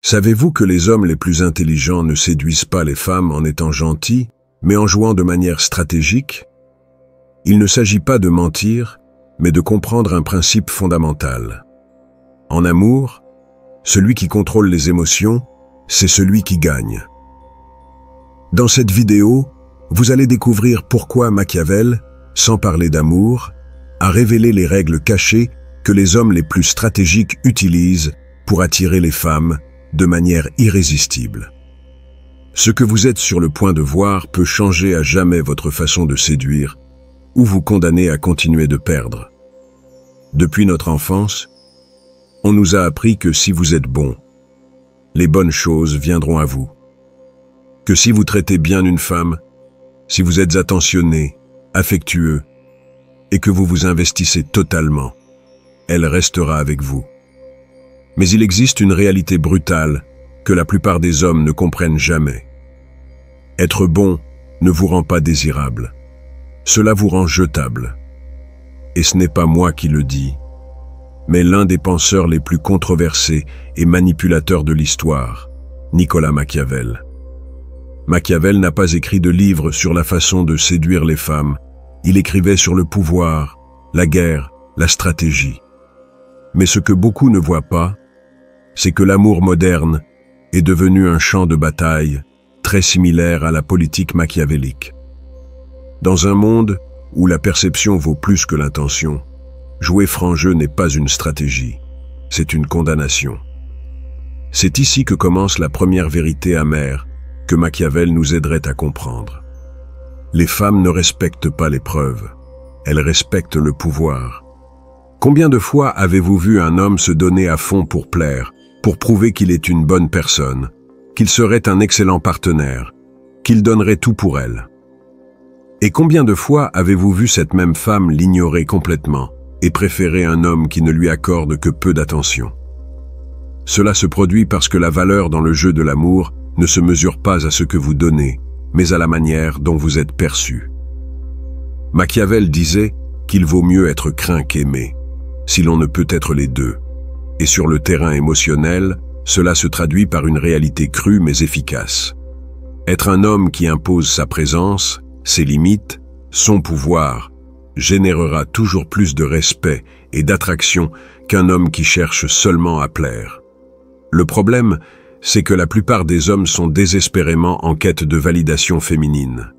Savez-vous que les hommes les plus intelligents ne séduisent pas les femmes en étant gentils, mais en jouant de manière stratégique? Il ne s'agit pas de mentir, mais de comprendre un principe fondamental. En amour, celui qui contrôle les émotions, c'est celui qui gagne. Dans cette vidéo, vous allez découvrir pourquoi Machiavel, sans parler d'amour, a révélé les règles cachées que les hommes les plus stratégiques utilisent pour attirer les femmes de manière irrésistible. Ce que vous êtes sur le point de voir peut changer à jamais votre façon de séduire ou vous condamner à continuer de perdre. Depuis notre enfance, on nous a appris que si vous êtes bon, les bonnes choses viendront à vous. Que si vous traitez bien une femme, si vous êtes attentionné, affectueux, et que vous vous investissez totalement, elle restera avec vous. Mais il existe une réalité brutale que la plupart des hommes ne comprennent jamais. Être bon ne vous rend pas désirable. Cela vous rend jetable. Et ce n'est pas moi qui le dis, mais l'un des penseurs les plus controversés et manipulateurs de l'histoire, Nicolas Machiavel. Machiavel n'a pas écrit de livre sur la façon de séduire les femmes. Il écrivait sur le pouvoir, la guerre, la stratégie. Mais ce que beaucoup ne voient pas, c'est que l'amour moderne est devenu un champ de bataille très similaire à la politique machiavélique. Dans un monde où la perception vaut plus que l'intention, jouer franc jeu n'est pas une stratégie, c'est une condamnation. C'est ici que commence la première vérité amère que Machiavel nous aiderait à comprendre. Les femmes ne respectent pas les preuves, elles respectent le pouvoir. Combien de fois avez-vous vu un homme se donner à fond pour plaire, pour prouver qu'il est une bonne personne, qu'il serait un excellent partenaire, qu'il donnerait tout pour elle? Et combien de fois avez-vous vu cette même femme l'ignorer complètement et préférer un homme qui ne lui accorde que peu d'attention? Cela se produit parce que la valeur dans le jeu de l'amour ne se mesure pas à ce que vous donnez, mais à la manière dont vous êtes perçu. Machiavel disait qu'il vaut mieux être craint qu'aimé, si l'on ne peut être les deux. Et sur le terrain émotionnel, cela se traduit par une réalité crue mais efficace. Être un homme qui impose sa présence, ses limites, son pouvoir, générera toujours plus de respect et d'attraction qu'un homme qui cherche seulement à plaire. Le problème, c'est que la plupart des hommes sont désespérément en quête de validation féminine.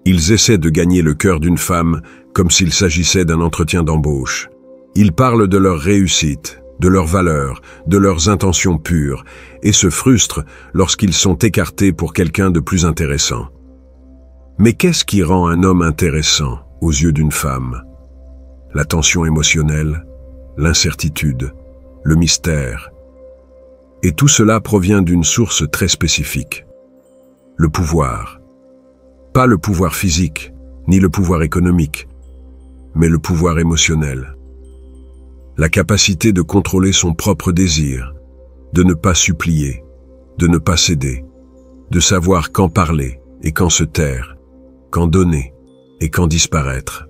Ils essaient de gagner le cœur d'une femme comme s'il s'agissait d'un entretien d'embauche. Ils parlent de leur réussite, de leurs valeurs, de leurs intentions pures, et se frustrent lorsqu'ils sont écartés pour quelqu'un de plus intéressant. Mais qu'est-ce qui rend un homme intéressant aux yeux d'une femme? La tension émotionnelle, l'incertitude, le mystère. Et tout cela provient d'une source très spécifique. Le pouvoir. Pas le pouvoir physique, ni le pouvoir économique, mais le pouvoir émotionnel. La capacité de contrôler son propre désir, de ne pas supplier, de ne pas céder, de savoir quand parler et quand se taire, quand donner et quand disparaître.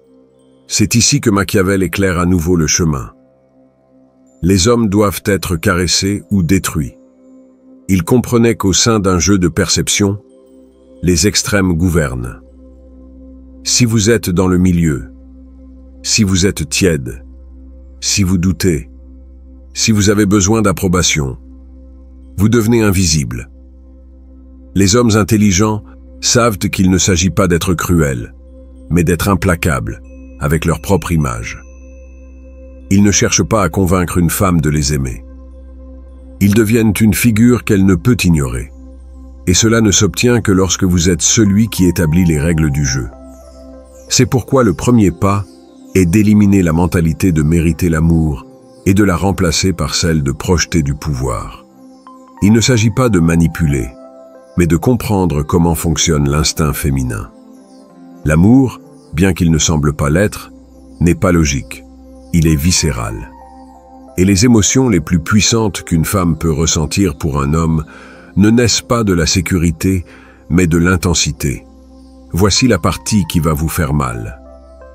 C'est ici que Machiavel éclaire à nouveau le chemin. Les hommes doivent être caressés ou détruits. Il comprenait qu'au sein d'un jeu de perception, les extrêmes gouvernent. Si vous êtes dans le milieu, si vous êtes tiède, si vous doutez, si vous avez besoin d'approbation, vous devenez invisible. Les hommes intelligents savent qu'il ne s'agit pas d'être cruels, mais d'être implacables avec leur propre image. Ils ne cherchent pas à convaincre une femme de les aimer. Ils deviennent une figure qu'elle ne peut ignorer. Et cela ne s'obtient que lorsque vous êtes celui qui établit les règles du jeu. C'est pourquoi le premier pas est d'éliminer la mentalité de mériter l'amour et de la remplacer par celle de projeter du pouvoir. Il ne s'agit pas de manipuler, mais de comprendre comment fonctionne l'instinct féminin. L'amour, bien qu'il ne semble pas l'être, n'est pas logique. Il est viscéral. Et les émotions les plus puissantes qu'une femme peut ressentir pour un homme ne naissent pas de la sécurité, mais de l'intensité. Voici la partie qui va vous faire mal.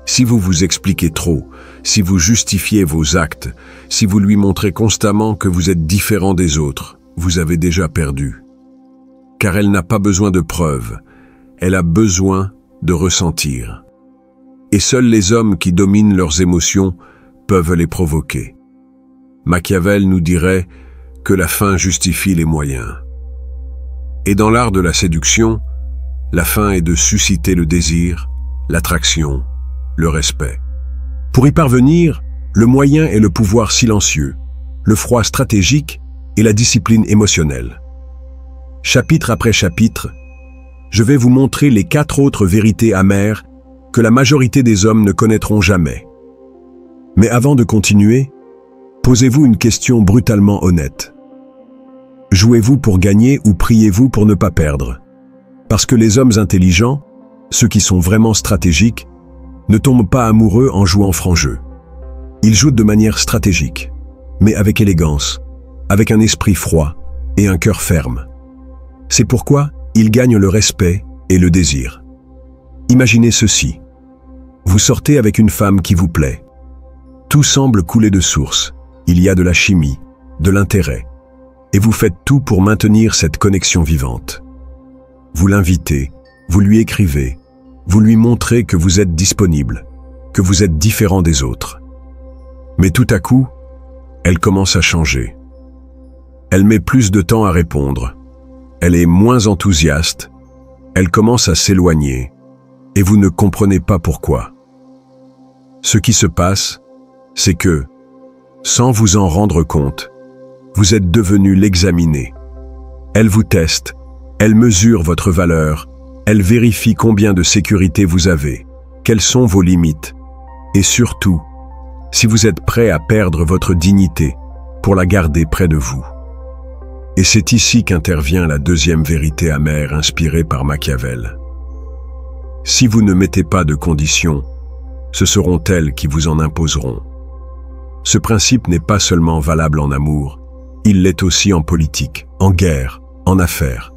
Si vous vous expliquez trop, si vous justifiez vos actes, si vous lui montrez constamment que vous êtes différent des autres, vous avez déjà perdu. Car elle n'a pas besoin de preuves, elle a besoin de ressentir. Et seuls les hommes qui dominent leurs émotions peuvent les provoquer. Machiavel nous dirait que la fin justifie les moyens. Et dans l'art de la séduction, la fin est de susciter le désir, l'attraction, le respect. Pour y parvenir, le moyen est le pouvoir silencieux, le froid stratégique et la discipline émotionnelle. Chapitre après chapitre, je vais vous montrer les 4 autres vérités amères que la majorité des hommes ne connaîtront jamais. Mais avant de continuer, posez-vous une question brutalement honnête. Jouez-vous pour gagner ou priez-vous pour ne pas perdre? Parce que les hommes intelligents, ceux qui sont vraiment stratégiques, ne tombent pas amoureux en jouant franc jeu. Ils jouent de manière stratégique, mais avec élégance, avec un esprit froid et un cœur ferme. C'est pourquoi ils gagnent le respect et le désir. Imaginez ceci. Vous sortez avec une femme qui vous plaît. Tout semble couler de source. Il y a de la chimie, de l'intérêt. Et vous faites tout pour maintenir cette connexion vivante. Vous l'invitez, vous lui écrivez, vous lui montrez que vous êtes disponible, que vous êtes différent des autres. Mais tout à coup, elle commence à changer. Elle met plus de temps à répondre. Elle est moins enthousiaste. Elle commence à s'éloigner. Et vous ne comprenez pas pourquoi. Ce qui se passe, c'est que, sans vous en rendre compte, vous êtes devenu l'examiner. Elle vous teste, elle mesure votre valeur, elle vérifie combien de sécurité vous avez, quelles sont vos limites, et surtout, si vous êtes prêt à perdre votre dignité pour la garder près de vous. Et c'est ici qu'intervient la deuxième vérité amère inspirée par Machiavel. Si vous ne mettez pas de conditions, ce seront elles qui vous en imposeront. Ce principe n'est pas seulement valable en amour, il l'est aussi en politique, en guerre, en affaires.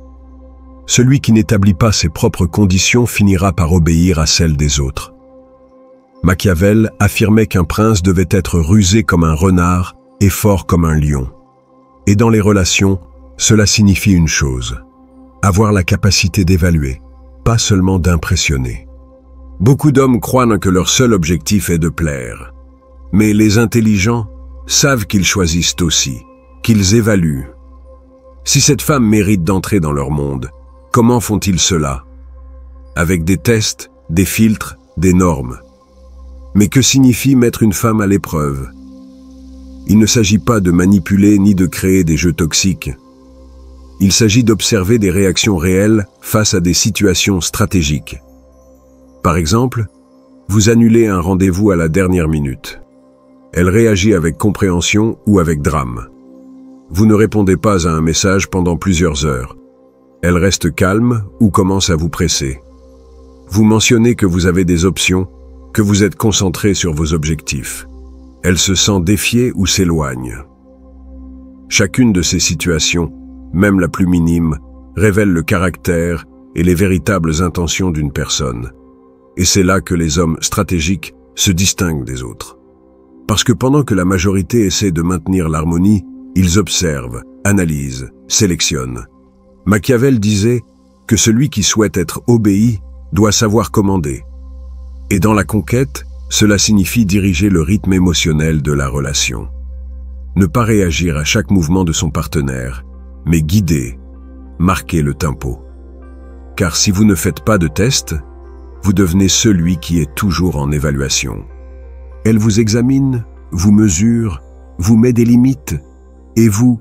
Celui qui n'établit pas ses propres conditions finira par obéir à celles des autres. Machiavel affirmait qu'un prince devait être rusé comme un renard et fort comme un lion. Et dans les relations, cela signifie une chose, avoir la capacité d'évaluer, pas seulement d'impressionner. Beaucoup d'hommes croient que leur seul objectif est de plaire. Mais les intelligents savent qu'ils choisissent aussi, qu'ils évaluent. Si cette femme mérite d'entrer dans leur monde, comment font-ils cela? Avec des tests, des filtres, des normes. Mais que signifie mettre une femme à l'épreuve? Il ne s'agit pas de manipuler ni de créer des jeux toxiques. Il s'agit d'observer des réactions réelles face à des situations stratégiques. Par exemple, vous annulez un rendez-vous à la dernière minute. Elle réagit avec compréhension ou avec drame. Vous ne répondez pas à un message pendant plusieurs heures. Elle reste calme ou commence à vous presser. Vous mentionnez que vous avez des options, que vous êtes concentré sur vos objectifs. Elle se sent défiée ou s'éloigne. Chacune de ces situations, même la plus minime, révèle le caractère et les véritables intentions d'une personne. Et c'est là que les hommes stratégiques se distinguent des autres. Parce que pendant que la majorité essaie de maintenir l'harmonie, ils observent, analysent, sélectionnent. Machiavel disait que celui qui souhaite être obéi doit savoir commander. Et dans la conquête, cela signifie diriger le rythme émotionnel de la relation. Ne pas réagir à chaque mouvement de son partenaire, mais guider, marquer le tempo. Car si vous ne faites pas de test, vous devenez celui qui est toujours en évaluation. Elle vous examine, vous mesure, vous met des limites, et vous,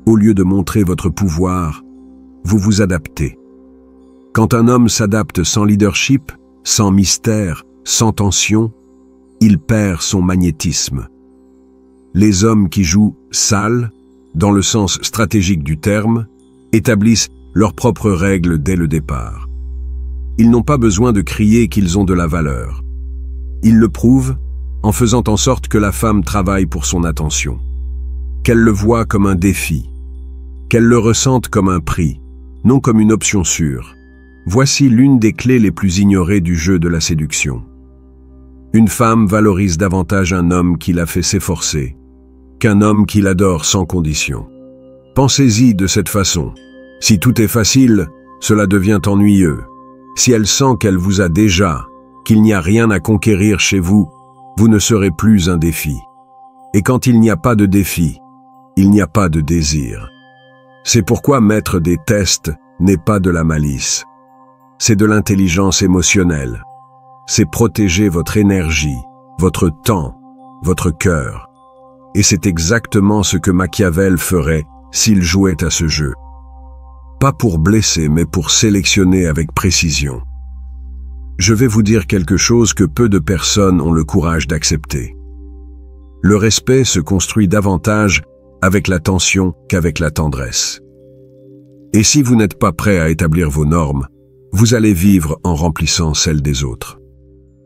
au lieu de montrer votre pouvoir, vous vous adaptez. Quand un homme s'adapte sans leadership, sans mystère, sans tension, il perd son magnétisme. Les hommes qui jouent « sale », dans le sens stratégique du terme, établissent leurs propres règles dès le départ. Ils n'ont pas besoin de crier qu'ils ont de la valeur. Ils le prouvent en faisant en sorte que la femme travaille pour son attention, qu'elle le voie comme un défi, qu'elle le ressente comme un prix, non comme une option sûre. Voici l'une des clés les plus ignorées du jeu de la séduction. Une femme valorise davantage un homme qui l'a fait s'efforcer qu'un homme qui l'adore sans condition. Pensez-y de cette façon. Si tout est facile, cela devient ennuyeux. Si elle sent qu'elle vous a déjà, qu'il n'y a rien à conquérir chez vous, vous ne serez plus un défi. Et quand il n'y a pas de défi, il n'y a pas de désir. C'est pourquoi mettre des tests n'est pas de la malice. C'est de l'intelligence émotionnelle. C'est protéger votre énergie, votre temps, votre cœur. Et c'est exactement ce que Machiavel ferait s'il jouait à ce jeu. Pas pour blesser, mais pour sélectionner avec précision. Je vais vous dire quelque chose que peu de personnes ont le courage d'accepter. Le respect se construit davantage avec l'attention qu'avec la tendresse. Et si vous n'êtes pas prêt à établir vos normes, vous allez vivre en remplissant celles des autres.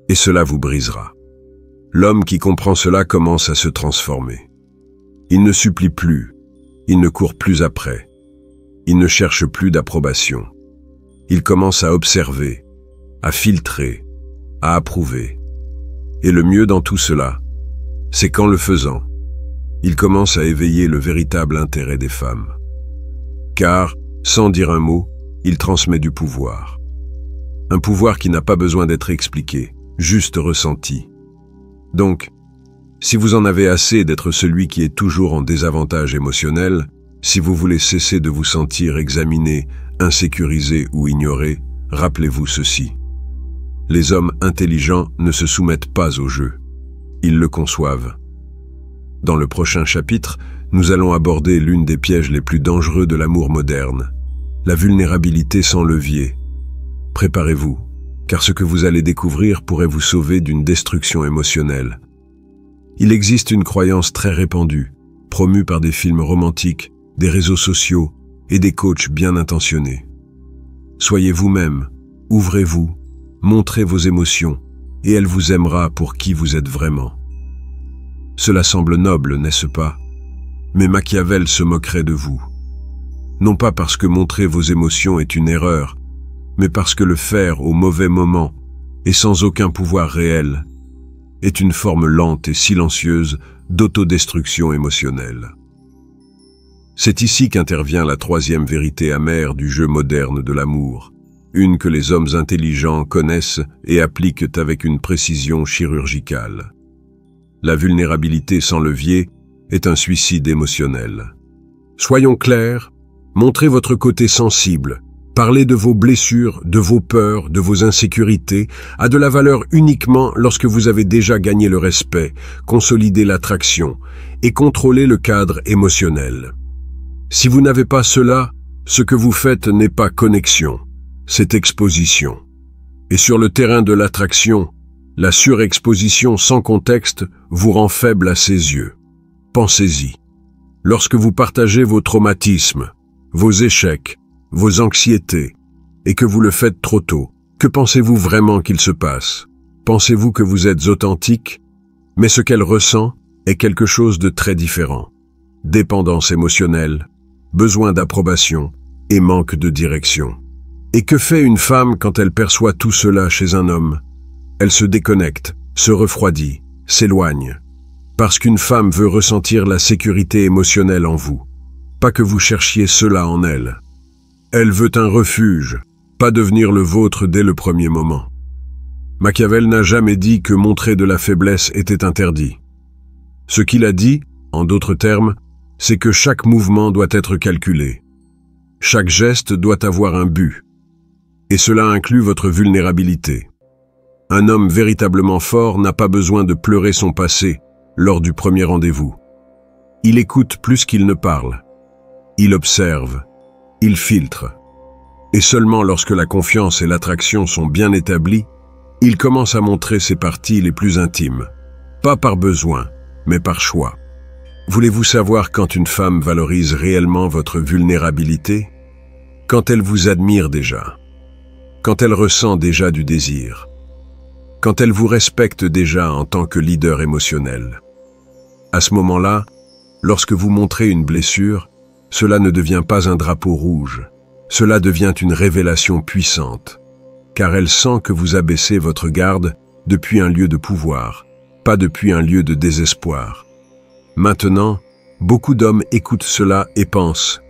Et cela vous brisera. L'homme qui comprend cela commence à se transformer. Il ne supplie plus, il ne court plus après, il ne cherche plus d'approbation. Il commence à observer, à filtrer, à approuver. Et le mieux dans tout cela, c'est qu'en le faisant, il commence à éveiller le véritable intérêt des femmes. Car, sans dire un mot, il transmet du pouvoir. Un pouvoir qui n'a pas besoin d'être expliqué, juste ressenti. Donc, si vous en avez assez d'être celui qui est toujours en désavantage émotionnel, si vous voulez cesser de vous sentir examiné, insécurisé ou ignoré, rappelez-vous ceci. Les hommes intelligents ne se soumettent pas au jeu. Ils le conçoivent. Dans le prochain chapitre, nous allons aborder l'une des pièges les plus dangereux de l'amour moderne, la vulnérabilité sans levier. Préparez-vous, car ce que vous allez découvrir pourrait vous sauver d'une destruction émotionnelle. Il existe une croyance très répandue, promue par des films romantiques, des réseaux sociaux et des coachs bien intentionnés. Soyez vous-même, ouvrez-vous, montrez vos émotions, et elle vous aimera pour qui vous êtes vraiment. Cela semble noble, n'est-ce pas? Mais Machiavel se moquerait de vous. Non pas parce que montrer vos émotions est une erreur, mais parce que le faire au mauvais moment et sans aucun pouvoir réel est une forme lente et silencieuse d'autodestruction émotionnelle. C'est ici qu'intervient la troisième vérité amère du jeu moderne de l'amour, une que les hommes intelligents connaissent et appliquent avec une précision chirurgicale. La vulnérabilité sans levier est un suicide émotionnel. Soyons clairs, montrez votre côté sensible, parlez de vos blessures, de vos peurs, de vos insécurités, a de la valeur uniquement lorsque vous avez déjà gagné le respect, consolidé l'attraction et contrôlé le cadre émotionnel. Si vous n'avez pas cela, ce que vous faites n'est pas connexion, c'est exposition. Et sur le terrain de l'attraction, la surexposition sans contexte vous rend faible à ses yeux. Pensez-y. Lorsque vous partagez vos traumatismes, vos échecs, vos anxiétés, et que vous le faites trop tôt, que pensez-vous vraiment qu'il se passe? Pensez-vous que vous êtes authentique? Mais ce qu'elle ressent est quelque chose de très différent. Dépendance émotionnelle, besoin d'approbation et manque de direction. Et que fait une femme quand elle perçoit tout cela chez un homme? Elle se déconnecte, se refroidit, s'éloigne. Parce qu'une femme veut ressentir la sécurité émotionnelle en vous, pas que vous cherchiez cela en elle. Elle veut un refuge, pas devenir le vôtre dès le premier moment. Machiavel n'a jamais dit que montrer de la faiblesse était interdit. Ce qu'il a dit, en d'autres termes, c'est que chaque mouvement doit être calculé. Chaque geste doit avoir un but. Et cela inclut votre vulnérabilité. Un homme véritablement fort n'a pas besoin de pleurer son passé lors du premier rendez-vous. Il écoute plus qu'il ne parle. Il observe. Il filtre. Et seulement lorsque la confiance et l'attraction sont bien établies, il commence à montrer ses parties les plus intimes. Pas par besoin, mais par choix. Voulez-vous savoir quand une femme valorise réellement votre vulnérabilité? Quand elle vous admire déjà. Quand elle ressent déjà du désir. Quand elle vous respecte déjà en tant que leader émotionnel. À ce moment-là, lorsque vous montrez une blessure, cela ne devient pas un drapeau rouge. Cela devient une révélation puissante. Car elle sent que vous abaissez votre garde depuis un lieu de pouvoir, pas depuis un lieu de désespoir. Maintenant, beaucoup d'hommes écoutent cela et pensent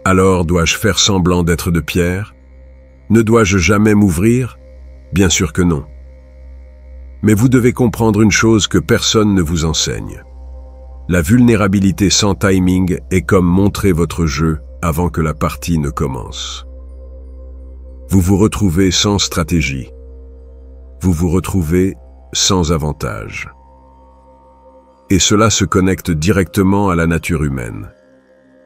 Alors dois-je faire semblant d'être de pierre? Ne dois-je jamais m'ouvrir? Bien sûr que non. Mais vous devez comprendre une chose que personne ne vous enseigne. La vulnérabilité sans timing est comme montrer votre jeu avant que la partie ne commence. Vous vous retrouvez sans stratégie. Vous vous retrouvez sans avantage. Et cela se connecte directement à la nature humaine.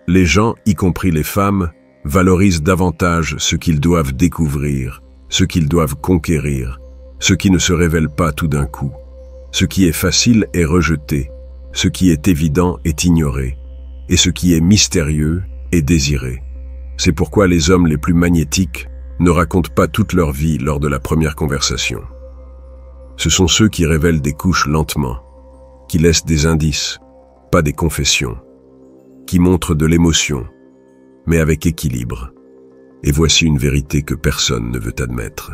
Les gens, y compris les femmes, valorisent davantage ce qu'ils doivent découvrir, ce qu'ils doivent conquérir, ce qui ne se révèle pas tout d'un coup. Ce qui est facile est rejeté, ce qui est évident est ignoré, et ce qui est mystérieux est désiré. C'est pourquoi les hommes les plus magnétiques ne racontent pas toute leur vie lors de la première conversation. Ce sont ceux qui révèlent des couches lentement, qui laissent des indices, pas des confessions, qui montrent de l'émotion, mais avec équilibre. Et voici une vérité que personne ne veut admettre.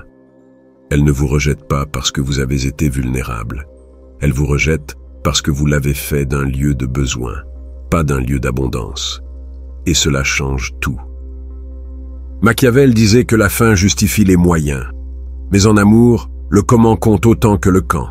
Elle ne vous rejette pas parce que vous avez été vulnérable. Elle vous rejette parce que vous l'avez fait d'un lieu de besoin, pas d'un lieu d'abondance. Et cela change tout. Machiavel disait que la fin justifie les moyens. Mais en amour, le comment compte autant que le quand.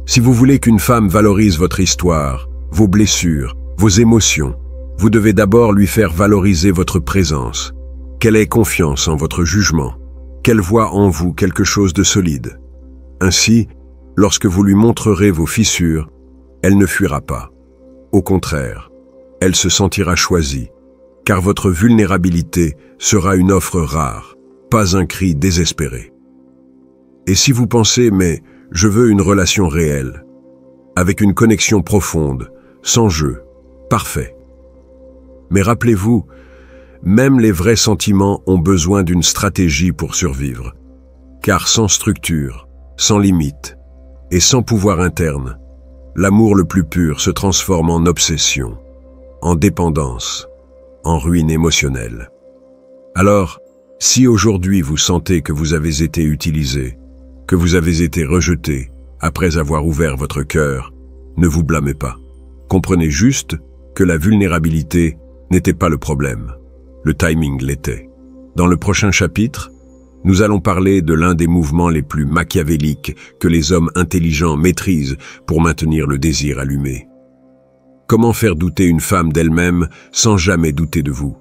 Si vous voulez qu'une femme valorise votre histoire, vos blessures, vos émotions, vous devez d'abord lui faire valoriser votre présence, qu'elle ait confiance en votre jugement, qu'elle voie en vous quelque chose de solide. Ainsi, lorsque vous lui montrerez vos fissures, elle ne fuira pas. Au contraire, elle se sentira choisie, car votre vulnérabilité sera une offre rare, pas un cri désespéré. Et si vous pensez « mais je veux une relation réelle », avec une connexion profonde, sans jeu, parfait. Mais rappelez-vous, même les vrais sentiments ont besoin d'une stratégie pour survivre. Car sans structure, sans limite et sans pouvoir interne, l'amour le plus pur se transforme en obsession, en dépendance, en ruine émotionnelle. Alors, si aujourd'hui vous sentez que vous avez été utilisé, que vous avez été rejeté après avoir ouvert votre cœur, ne vous blâmez pas. Comprenez juste que la vulnérabilité n'était pas le problème. Le timing l'était. Dans le prochain chapitre, nous allons parler de l'un des mouvements les plus machiavéliques que les hommes intelligents maîtrisent pour maintenir le désir allumé. Comment faire douter une femme d'elle-même sans jamais douter de vous?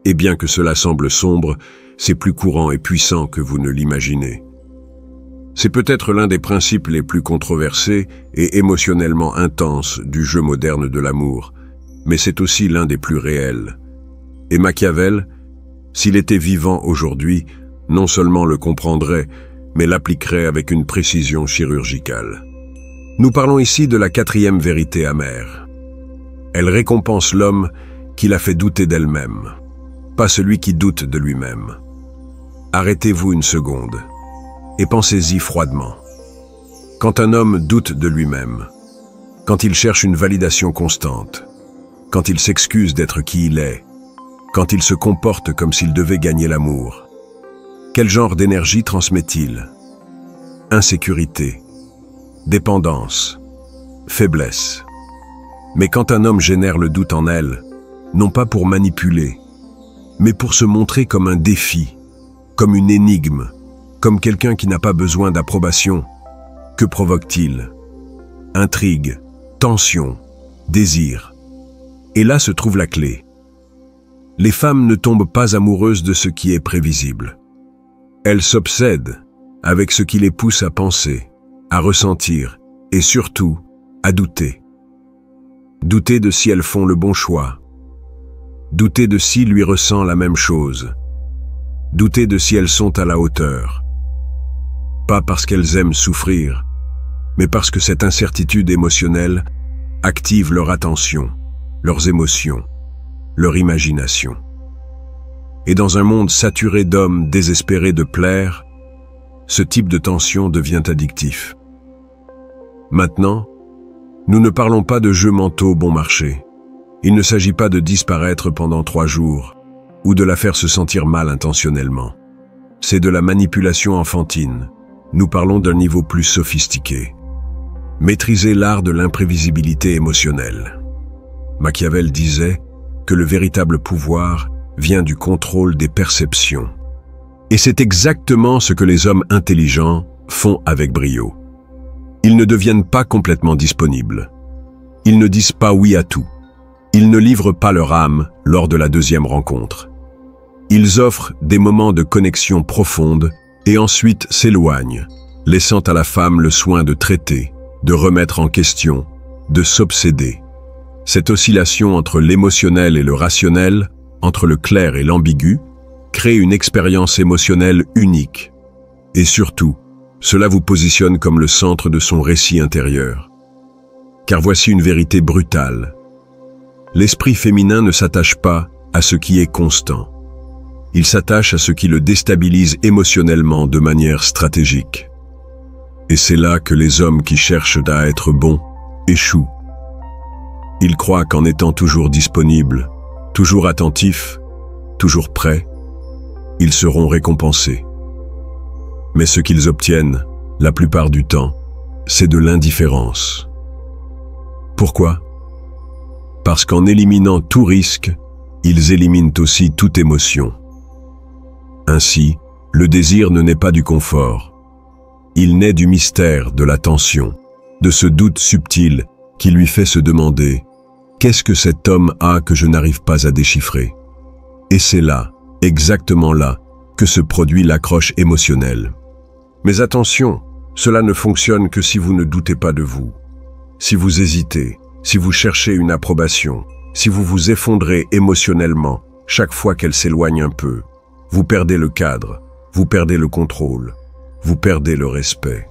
Et bien que cela semble sombre, c'est plus courant et puissant que vous ne l'imaginez. C'est peut-être l'un des principes les plus controversés et émotionnellement intenses du jeu moderne de l'amour, mais c'est aussi l'un des plus réels. Et Machiavel, s'il était vivant aujourd'hui, non seulement le comprendrait, mais l'appliquerait avec une précision chirurgicale. Nous parlons ici de la quatrième vérité amère. Elle récompense l'homme qui l'a fait douter d'elle-même, pas celui qui doute de lui-même. Arrêtez-vous une seconde et pensez-y froidement. Quand un homme doute de lui-même, quand il cherche une validation constante, quand il s'excuse d'être qui il est, quand il se comporte comme s'il devait gagner l'amour, quel genre d'énergie transmet-il? Insécurité, dépendance, faiblesse. Mais quand un homme génère le doute en elle, non pas pour manipuler, mais pour se montrer comme un défi, comme une énigme, comme quelqu'un qui n'a pas besoin d'approbation, que provoque-t-il? Intrigue, tension, désir. Et là se trouve la clé. Les femmes ne tombent pas amoureuses de ce qui est prévisible. Elles s'obsèdent avec ce qui les pousse à penser, à ressentir et surtout à douter. Douter de si elles font le bon choix. Douter de si lui ressent la même chose. Douter de si elles sont à la hauteur. Pas parce qu'elles aiment souffrir, mais parce que cette incertitude émotionnelle active leur attention, leurs émotions, leur imagination. Et dans un monde saturé d'hommes désespérés de plaire, ce type de tension devient addictif. Maintenant, nous ne parlons pas de jeux mentaux bon marché. Il ne s'agit pas de disparaître pendant 3 jours ou de la faire se sentir mal intentionnellement. C'est de la manipulation enfantine. Nous parlons d'un niveau plus sophistiqué. Maîtriser l'art de l'imprévisibilité émotionnelle. Machiavel disait que le véritable pouvoir vient du contrôle des perceptions. Et c'est exactement ce que les hommes intelligents font avec brio. Ils ne deviennent pas complètement disponibles. Ils ne disent pas oui à tout. Ils ne livrent pas leur âme lors de la deuxième rencontre. Ils offrent des moments de connexion profonde et ensuite s'éloignent, laissant à la femme le soin de traiter, de remettre en question, de s'obséder. Cette oscillation entre l'émotionnel et le rationnel, entre le clair et l'ambigu, crée une expérience émotionnelle unique. Et surtout, cela vous positionne comme le centre de son récit intérieur. Car voici une vérité brutale. L'esprit féminin ne s'attache pas à ce qui est constant. Il s'attache à ce qui le déstabilise émotionnellement de manière stratégique. Et c'est là que les hommes qui cherchent à être bons échouent. Ils croient qu'en étant toujours disponibles, toujours attentifs, toujours prêts, ils seront récompensés. Mais ce qu'ils obtiennent, la plupart du temps, c'est de l'indifférence. Pourquoi? Parce qu'en éliminant tout risque, ils éliminent aussi toute émotion. Ainsi, le désir ne naît pas du confort. Il naît du mystère, de la tension, de ce doute subtil qui lui fait se demander « Qu'est-ce que cet homme a que je n'arrive pas à déchiffrer ?» Et c'est là, exactement là, que se produit l'accroche émotionnelle. Mais attention, cela ne fonctionne que si vous ne doutez pas de vous. Si vous hésitez, si vous cherchez une approbation, si vous vous effondrez émotionnellement chaque fois qu'elle s'éloigne un peu, vous perdez le cadre, vous perdez le contrôle, vous perdez le respect.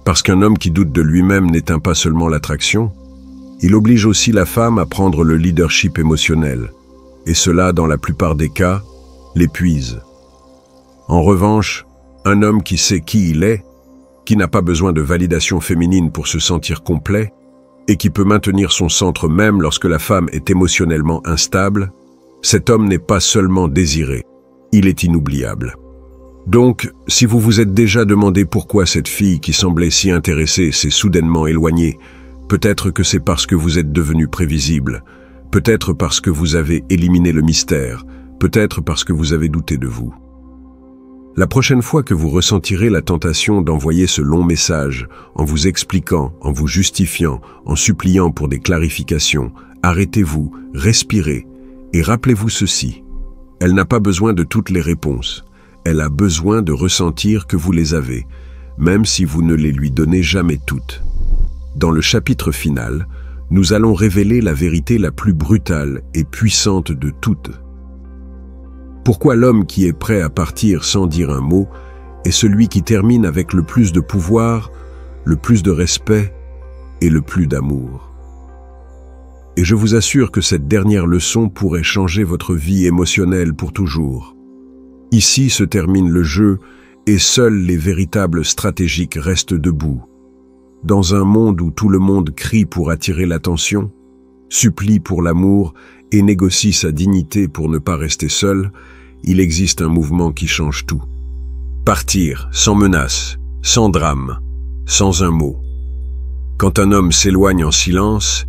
Parce qu'un homme qui doute de lui-même n'éteint pas seulement l'attraction, il oblige aussi la femme à prendre le leadership émotionnel, et cela, dans la plupart des cas, l'épuise. En revanche, un homme qui sait qui il est, qui n'a pas besoin de validation féminine pour se sentir complet, et qui peut maintenir son centre même lorsque la femme est émotionnellement instable, cet homme n'est pas seulement désiré, il est inoubliable. Donc, si vous vous êtes déjà demandé pourquoi cette fille qui semblait si intéressée s'est soudainement éloignée, peut-être que c'est parce que vous êtes devenu prévisible, peut-être parce que vous avez éliminé le mystère, peut-être parce que vous avez douté de vous. La prochaine fois que vous ressentirez la tentation d'envoyer ce long message, en vous expliquant, en vous justifiant, en suppliant pour des clarifications, arrêtez-vous, respirez, et rappelez-vous ceci. Elle n'a pas besoin de toutes les réponses. Elle a besoin de ressentir que vous les avez, même si vous ne les lui donnez jamais toutes. Dans le chapitre final, nous allons révéler la vérité la plus brutale et puissante de toutes. Pourquoi l'homme qui est prêt à partir sans dire un mot est celui qui termine avec le plus de pouvoir, le plus de respect et le plus d'amour. Et je vous assure que cette dernière leçon pourrait changer votre vie émotionnelle pour toujours. Ici se termine le jeu et seuls les véritables stratégiques restent debout. Dans un monde où tout le monde crie pour attirer l'attention, supplie pour l'amour et négocie sa dignité pour ne pas rester seul, il existe un mouvement qui change tout. Partir, sans menace, sans drame, sans un mot. Quand un homme s'éloigne en silence,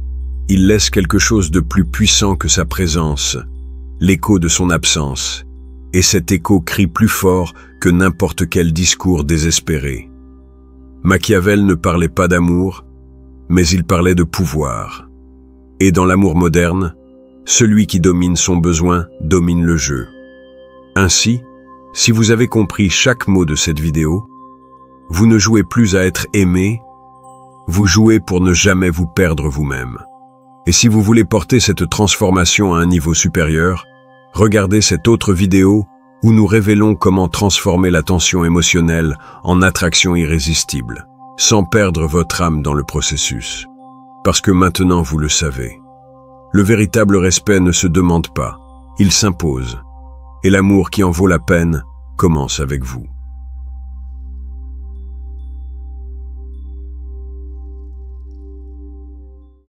il laisse quelque chose de plus puissant que sa présence, l'écho de son absence, et cet écho crie plus fort que n'importe quel discours désespéré. Machiavel ne parlait pas d'amour, mais il parlait de pouvoir. Et dans l'amour moderne, celui qui domine son besoin domine le jeu. Ainsi, si vous avez compris chaque mot de cette vidéo, vous ne jouez plus à être aimé, vous jouez pour ne jamais vous perdre vous-même. Et si vous voulez porter cette transformation à un niveau supérieur, regardez cette autre vidéo où nous révélons comment transformer la tension émotionnelle en attraction irrésistible, sans perdre votre âme dans le processus. Parce que maintenant vous le savez. Le véritable respect ne se demande pas, il s'impose. Et l'amour qui en vaut la peine commence avec vous.